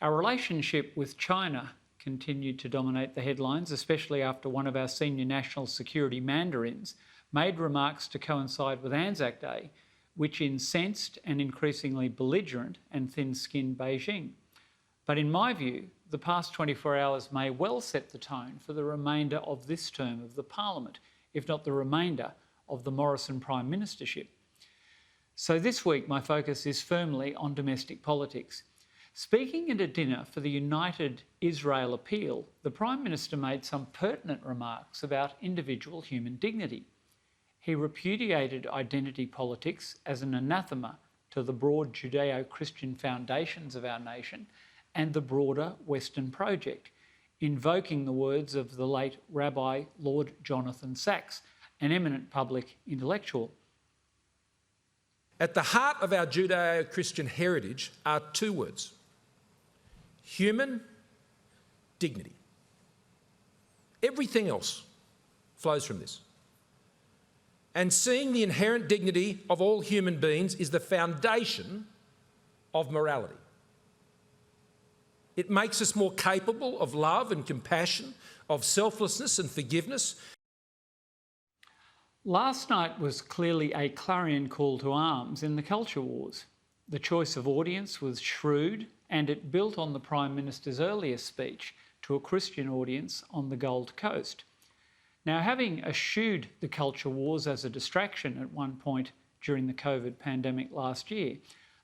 Our relationship with China continued to dominate the headlines, especially after one of our senior national security mandarins made remarks to coincide with Anzac Day, which incensed and increasingly belligerent and thin-skinned Beijing. But in my view, the past 24 hours may well set the tone for the remainder of this term of the Parliament, if not the remainder of the Morrison Prime Ministership. So this week, my focus is firmly on domestic politics. Speaking at a dinner for the United Israel Appeal, the Prime Minister made some pertinent remarks about individual human dignity. He repudiated identity politics as an anathema to the broad Judeo-Christian foundations of our nation and the broader Western project, invoking the words of the late Rabbi Lord Jonathan Sacks, an eminent public intellectual. At the heart of our Judeo-Christian heritage are two words: human dignity. Everything else flows from this. And seeing the inherent dignity of all human beings is the foundation of morality. It makes us more capable of love and compassion, of selflessness and forgiveness. Last night was clearly a clarion call to arms in the culture wars. The choice of audience was shrewd, and it built on the Prime Minister's earlier speech to a Christian audience on the Gold Coast. Now, having eschewed the culture wars as a distraction at one point during the COVID pandemic last year,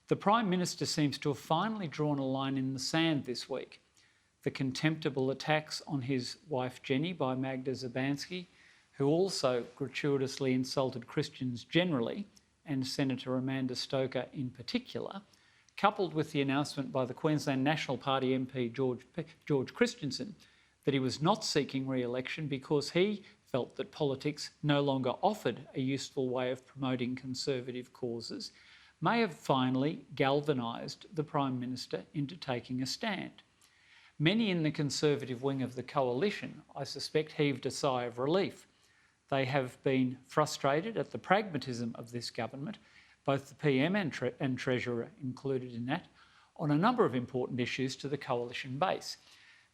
the Prime Minister seems to have finally drawn a line in the sand this week. The contemptible attacks on his wife Jenny by Magda Szubanski, who also gratuitously insulted Christians generally, and Senator Amanda Stoker in particular, coupled with the announcement by the Queensland National Party MP George Christensen that he was not seeking re-election because he felt that politics no longer offered a useful way of promoting conservative causes, may have finally galvanised the Prime Minister into taking a stand. Many in the Conservative wing of the coalition, I suspect, heaved a sigh of relief. They have been frustrated at the pragmatism of this government, both the PM and Treasurer included in that, on a number of important issues to the coalition base.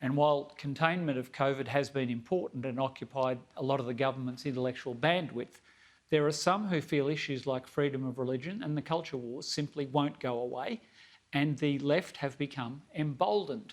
And while containment of COVID has been important and occupied a lot of the government's intellectual bandwidth, there are some who feel issues like freedom of religion and the culture wars simply won't go away, and the left have become emboldened